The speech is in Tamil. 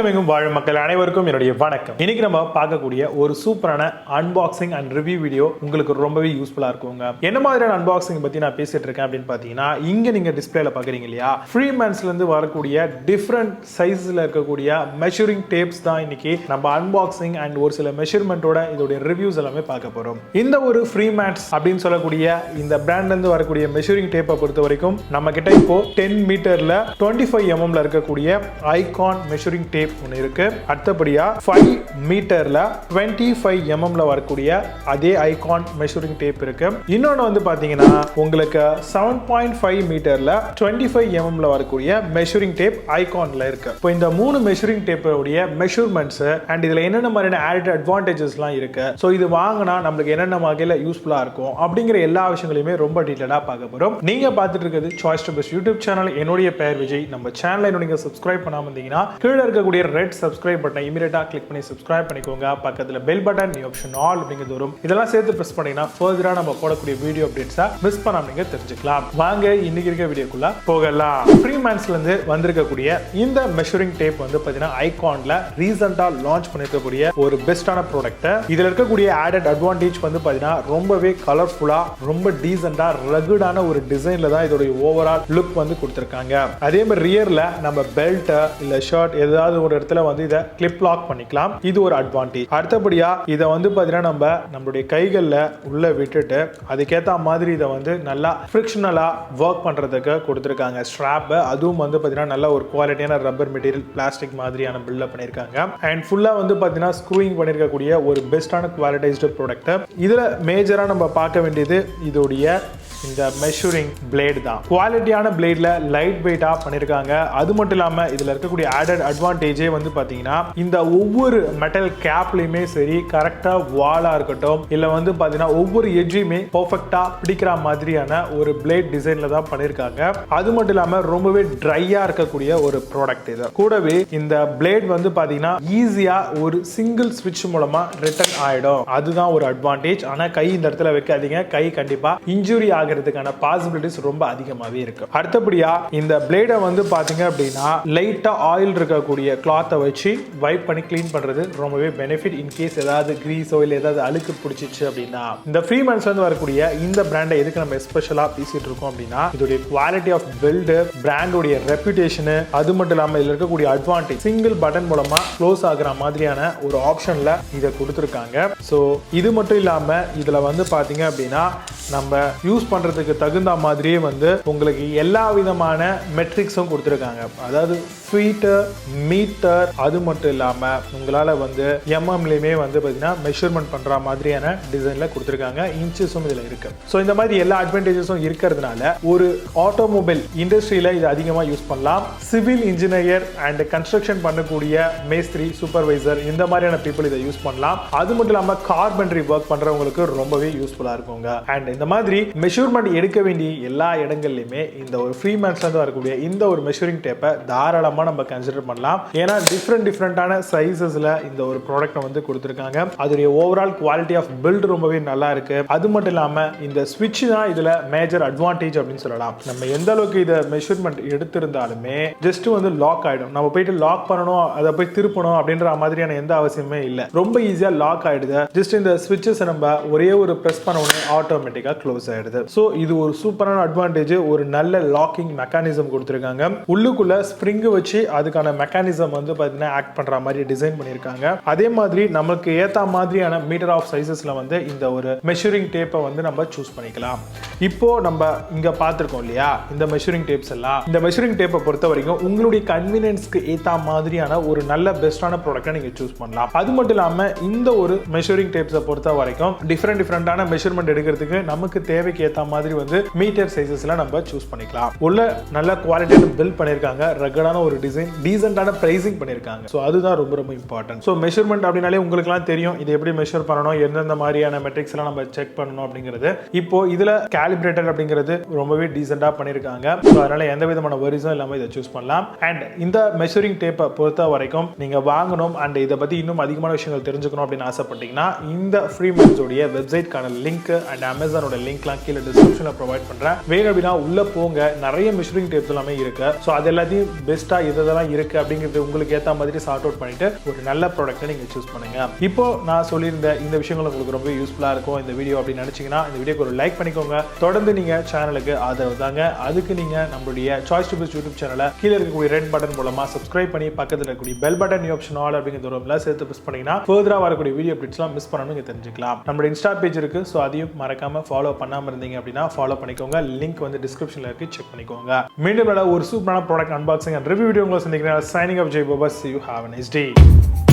உலகமெங்கும் வாழும் மக்கள் அனைவருக்கும் என்னுடைய வணக்கம். இன்னைக்கு நம்ம பார்க்கக்கூடிய ஒரு சூப்பரான அன்பாக்சிங் அண்ட் ரிவ்யூ வீடியோ உங்களுக்கு ரொம்பவே யூஸ்ஃபுல்லா இருக்குங்க. என்ன மாதிரியான அன்பாக்சிங் பத்தி நான் பேசிட்டு இருக்கேன் அப்படின்னு பாத்தீங்கன்னா, இங்க நீங்க டிஸ்பிளேல பாக்குறீங்க இல்லையா, ஃப்ரீமேன்ஸ்ல இருந்து வரக்கூடிய டிஃபரண்ட் சைஸ்ல இருக்கக்கூடிய மெஷரிங் டேப்ஸ் தான் இன்னைக்கு நம்ம அன்பாக்சிங் அண்ட் ஒரு சில மெஷர்மெண்டோட இதோட ரிவ்யூஸ் எல்லாமே பார்க்க போறோம். இந்த ஒரு ஃப்ரீமேன்ஸ் அப்படின்னு சொல்லக்கூடிய இந்த பிராண்ட்ல இருந்து வரக்கூடிய மெஷரிங் டேப்பை பொறுத்த வரைக்கும் நம்ம கிட்ட இப்போ 10 மீட்டர்ல 25 mm இருக்கக்கூடிய ஐகான் மெஷரிங் டேப் ஒன்று இருக்கு. அடுத்தபடியா 5 மீட்டர்ல 25 mm வரக்கூடிய அதே ஐகான் மெஷரிங் டேப் இருக்கு. இன்னொன்று வந்து பாத்தீங்கன்னா உங்களுக்கு 7.5 மீட்டர்ல 25 mm வரக்கூடிய மெஷரிங் டேப் ஐகான்ல இருக்கு. இப்போ இந்த மூணு மெஷரிங் டேப்போடைய மெஷர்மெண்ட்ஸ் அண்ட் இதுல என்னென்ன மாதிரியான ஆடட் அட்வான்டேஜஸ்லாம் இருக்கு, ஸோ இது வாங்கினா நம்மளுக்கு என்னென்ன வகையில் யூஸ்ஃபுல்லா இருக்கும் அப்படிங்கிற எல்லா விஷயங்களையுமே ரொம்ப டீட்டெயிலாக பார்க்க போறோம். நீங்க பார்த்துட்டு இருக்கிறது choice to best YouTube channel. என்னுடைய பெயர் விஜய். நம்ம சேனலை இன்னும் நீங்க சப்ஸ்கிரைப் பண்ணாம இருந்தீங்கன்னா கீழே இருக்கக்கூடிய ரெட் சப்ஸ்கிரைப் பட்டனை இமிடியேட்டா கிளிக் பண்ணி சப்ஸ்கிரைப் பண்ணிக்கோங்க. பக்கத்துல bell button new option all அப்படிங்கிறது வரும். இதெல்லாம் சேர்த்து பிரஸ் பண்ணீங்கன்னா ஃபர்தரா நம்ம போடக்கூடிய வீடியோ அப்டேட்ஸை மிஸ் பண்ணாம நீங்க தெரிஞ்சுக்கலாம். வாங்க இன்னைக்கு இருக்க வீடியோக்குள்ள போகலாம். ஃப்ரீமேன்ஸ்ல இருந்து வந்திருக்கக்கூடிய இந்த மெஷரிங் டேப் வந்து பாத்தீங்கன்னா ஐகான்ல ரீசெண்டா லான்ச் பண்ணிருக்கக்கூடிய ஒரு பெஸ்டான ப்ராடக்ட். இதுல இருக்கக்கூடிய ஆடட் அட்வான்டேஜ் வந்து பாத்தீங்கன்னா ரொம்பவே கலர்ஃபுல்லா, ரொம்ப டீசெண்டா, ரகுடான ஒரு டிசைன்ல தான் இதோட ஓவரால் லுக் வந்து கொடுத்திருக்காங்க. அதே மாதிரி ரியர்ல நம்ம பெல்ட் இல்ல ஷர்ட் ஏதாவது ஒரு இடத்துல வந்து இதை கிளிப் லாக் பண்ணிக்கலாம். இது ஒரு அட்வான்டேஜ். அடுத்தபடியா இதை வந்து பாத்தீங்கன்னா நம்மளுடைய கைகள்ல உள்ள விட்டுட்டு அதுக்கேற்ற மாதிரி இதை வந்து நல்லா ஃபிரிக்ஷனலா ஒர்க் பண்றதுக்கு கொடுத்திருக்காங்க ஸ்ட்ராப். அதுவும் வந்து பாத்தீங்கன்னா நல்ல ஒரு குவாலிட்டியான ரப்பர் மெட்டீரியல், பிளாஸ்டிக் மாதிரியான பில்ட் பண்ணிருக்காங்க. அண்ட் ஃபுல்லா வந்து பாத்தீங்கன்னா ஸ்க்ரூயிங் பண்ணிருக்கக்கூடிய ஒரு பெஸ்டான குவாலிட்டைஸ்டு ப்ராடக்ட். இதுல மேஜரா நம்ம பார்க்க வேண்டியது இதோடைய இந்த மெஷரிங் பிளேட் தான். குவாலிட்டியான பிளேட்ல லைட் வெயிட்டா பண்ணிருக்காங்க. அது மட்டும் இல்லாம இதுல இருக்கக்கூடிய ஆடட் அட்வான்டேஜே வந்து பாத்தீங்கன்னா இந்த ஒவ்வொரு மெட்டல் கேப்லயுமே சரி, கரெக்டா வாலா இருக்கட்டும் இல்ல வந்து பாத்தீங்கன்னா ஒவ்வொரு எட்ஜுமே பெர்ஃபெக்ட்டா பிடிக்கிற மாதிரியான ஒரு பிளேட் டிசைன்ல தான் பண்ணிருக்காங்க. அது மட்டும் இல்லாம ரொம்பவே ட்ரையா இருக்கக்கூடிய ஒரு ப்ராடக்ட் இது. கூடவே இந்த பிளேட் வந்து பாத்தீங்கன்னா ஈஸியா ஒரு சிங்கிள் ஸ்விட்ச் மூலமா ரிட்டர்ன் ஆயிடும். அதுதான் ஒரு அட்வான்டேஜ். ஆனா கை இந்த இடத்துல வைக்காதீங்க, கை கண்டிப்பா இன்ஜுரி ஆகிறதுக்கான பாசிபிலிட்டிஸ் ரொம்ப அதிகமாவே இருக்கு. அடுத்தபடியா இந்த பிளேட வந்து பாத்தீங்க அப்படின்னா லைட்டா ஆயில் இருக்கக்கூடிய கிளாத்தை வச்சு வைப் பண்ணி கிளீன் பண்றது ரொம்பவே பெனிஃபிட். இன் கேஸ் ஏதாவது கிரீஸோ இல்ல ஏதாவது அழுக்கு பிடிச்சிச்சு அப்படின்னா இந்த ஃப்ரீமேன்ஸ்ல இருந்து வரக்கூடிய இந்த பிராண்டை எதுக்கு நம்ம ஸ்பெஷலா பேசிட்டு இருக்கோம் அப்படின்னா இதோட குவாலிட்டி ஆஃப் பில்ட், பிராண்டோட ரெப்யூட்டேஷன், அது மட்டும் இல்லாம இதுல இருக்கக்கூடிய அட்வான்டேஜ் சிங்கிள் பட்டன் மூலமா க்ளோஸ் ஆகுற மாதிரியான ஒரு ஆப்ஷன்ல இதை கொடுத்திருக்காங்க. சோ இது மட்டும் இல்லாம இதுல வந்து பாத்தீங்க அப்படின்னா நம்ம யூஸ் பண்றதுக்கு தகுந்த மாதிரியே வந்து உங்களுக்கு எல்லா விதமான மெட்ரிக்ஸும் கொடுத்திருக்காங்க. அதாவது ஃபீட், மீட்டர், அது மட்டும் இல்லாம உங்களால வந்து எம்எம்லயுமே வந்து பாத்தீங்கன்னா மெஷர்மெண்ட் பண்ற மாதிரியான டிசைன்ல கொடுத்திருக்காங்க. இன்ச்சஸும் இதுல இருக்கு. சோ இந்த மாதிரி எல்லா அட்வான்டேஜஸும் இருக்கிறதுனால ஒரு ஆட்டோமொபைல் இண்டஸ்ட்ரியில இது அதிகமா யூஸ் பண்ணலாம். சிவில் இன்ஜினியர் அண்ட் கன்ஸ்ட்ரக்ஷன் பண்ணக்கூடிய மேஸ்திரி, சூப்பர்வைசர் இந்த மாதிரியான பீப்புள் இதை யூஸ் பண்ணலாம். அது மட்டும் இல்லாம கார்பென்ட்ரி ஒர்க் பண்றவங்களுக்கு ரொம்பவே யூஸ்ஃபுல்லா இருக்குங்க. அண்ட் இந்த மாதிரி மெஷர்மெண்ட் எடுக்க வேண்டிய எல்லா இடங்கள்லயுமே இந்த ஒரு ஃப்ரீமேன்ஸ்ல இருந்து வரக்கூடிய இந்த ஒரு மெஷரிங் டேப்பை தாராளமா நம்ம கன்சிடர் பண்ணலாம். ஏன்னா டிஃபரெண்டான சைஸஸ்ல இந்த ஒரு ப்ராடக்ட் வந்து கொடுத்திருக்காங்க. அதோட ஓவரால் குவாலிட்டி ஆஃப் பில்ட் ரொம்பவே நல்லா இருக்கு. அது மட்டும் இல்லாம இந்த ஸ்விட்ச் தான் இதுல மேஜர் அட்வான்டேஜ் அப்படின்னு சொல்லலாம். நம்ம எந்த அளவுக்கு இதை மெஷர்மெண்ட் எடுத்திருந்தாலுமே ஜஸ்ட் வந்து லாக் ஆயிடும். நம்ம போயிட்டு லாக் பண்ணணும், அதை போய் திருப்பணும் அப்படின்ற மாதிரியான எந்த அவசியமே இல்லை. ரொம்ப ஈஸியா லாக் ஆயிடுது. ஜஸ்ட் இந்த ஸ்விட்சஸ் நம்ம ஒரே ஒரு பிரஸ் பண்ண உடனே ஆட்டோமேட்டிக்கா க்ளோஸ் ஆயிடுது. சோ இது ஒரு சூப்பரான அட்வான்டேஜ். ஒரு நல்ல லாக்கிங் மெக்கானிசம் கொடுத்திருக்காங்க. உள்ளுக்குள்ள ஸ்ப்ரிங் வச்சு அதுக்கான மெக்கானிசம் வந்து பாத்தீங்கன்னா ஆக்ட் பண்ற மாதிரி டிசைன் பண்ணிருக்காங்க. அதே மாதிரி நமக்கு ஏத்த மாதிரியான மீட்டர் ஆஃப் சைஸஸ்ல வந்து இந்த ஒரு மெஷரிங் டேப்பை வந்து நம்ம சூஸ் பண்ணிக்கலாம். இப்போ நம்ம இங்க பார்த்திருக்கோம் இல்லையா இந்த மெஷரிங் டேப்ஸ் எல்லாம். இந்த மெஷரிங் டேப்பை பொறுத்த வரைக்கும் உங்களுடைய கன்வீனியன்ஸ்க்கு ஏத்த மாதிரியான ஒரு நல்ல பெஸ்டான ப்ராடக்ட்டை நீங்க சூஸ் பண்ணலாம். அது மட்டும் இல்லாம இந்த ஒரு மெஷரிங் டேப்ஸை பொறுத்த வரைக்கும் டிஃபரெண்டான மெஷர்மெண்ட் எடுக்கிறதுக்கு நமக்கு தேவைக்கு ஏத்த மாதிரி வந்து மீட்டர் சைஸஸ்ல நம்ம சூஸ் பண்ணிக்கலாம். உள்ள நல்ல குவாலிட்டியான பில்ட் பண்ணிருக்காங்க. ரகடான ஒரு டிசைன், டீசென்ட்டான பிரைசிங் பண்ணிருக்காங்க. சோ அதுதான் ரொம்ப ரொம்ப இம்பார்ட்டன்ட். சோ மெஷர்மெண்ட் அப்படினாலே உங்களுக்குலாம் தெரியும் இது எப்படி மெஷர் பண்ணணும், எந்தெந்த மாதிரியான மெட்ரிக்ஸ் எல்லாம் நம்ம செக் பண்ணணும் அப்படிங்கிறது. இப்போ இதுல கேலிப்ரேட்டர் அப்படிங்கிறது ரொம்பவே டீசென்ட்டா பண்ணிருக்காங்க. சோ அதனால எந்த விதமான வரிஸும் இல்லாம இதை சூஸ் பண்ணலாம். அண்ட் இந்த மெஷரிங் டேப்பை பொறுத்த வரைக்கும் நீங்க வாங்கணும் அண்ட் இதை பத்தி இன்னும் அதிகமான விஷயங்கள் தெரிஞ்சுக்கணும் அப்படின்னு ஆசைப்பட்டீங்கன்னா இந்த ஃப்ரீமேன்ஸ் உடைய வெப்சைட்கான லிங்க் அண்ட் Amazon அதோட லிங்க்லாம் கீழே டிஸ்கிரிப்ஷனில் ப்ரொவைட் பண்ணுறேன். வேணும் அப்படின்னா உள்ள போங்க, நிறைய மெஷரிங் டேப்ஸ் எல்லாமே இருக்கு. ஸோ அது எல்லாத்தையும் பெஸ்ட்டாக எதெல்லாம் இருக்கு அப்படிங்கிறது உங்களுக்கு ஏற்ற மாதிரி சார்ட் அவுட் பண்ணிட்டு ஒரு நல்ல ப்ராடக்ட்டை நீங்கள் சூஸ் பண்ணுங்க. இப்போ நான் சொல்லியிருந்த இந்த விஷயங்கள் உங்களுக்கு ரொம்ப யூஸ்ஃபுல்லாக இருக்கும் இந்த வீடியோ அப்படின்னு நினைச்சீங்கன்னா இந்த வீடியோக்கு ஒரு லைக் பண்ணிக்கோங்க. தொடர்ந்து நீங்க சேனலுக்கு ஆதரவு தாங்க. அதுக்கு நீங்க நம்மளுடைய சாய்ஸ் டு பெஸ்ட் யூடியூப் சேனலை கீழே இருக்கக்கூடிய ரெட் பட்டன் மூலமா சப்ஸ்கிரைப் பண்ணி பக்கத்தில் இருக்கக்கூடிய பெல் பட்டன் ஆப்ஷன் ஆல் அப்படிங்கிற ஒரு சேர்த்து ப்ரெஸ் பண்ணீங்கன்னா ஃபர்தரா வரக்கூடிய வீடியோ அப்டேட்ஸ்லாம் மிஸ் பண்ணாம நீங்க தெரிஞ்சுக்கலாம். நம்மளோட இன்ஸ்டா பேஜ் இருக்கு. ஸோ அதையும் மறக்காம ஃபாலோ பண்ணாம இருந்தீங்க அப்படின்னா ஃபாலோ பண்ணிக்கோங்க. லிங்க் வந்து டிஸ்கிரிப்ஷன்ல இருக்கு, செக் பண்ணிக்கோங்க. மீண்டும் ஒரு சூப்பரான product unboxing and review video உங்களை சந்திக்கிறேன். Signing off Jai Baba. See you. Have a nice day.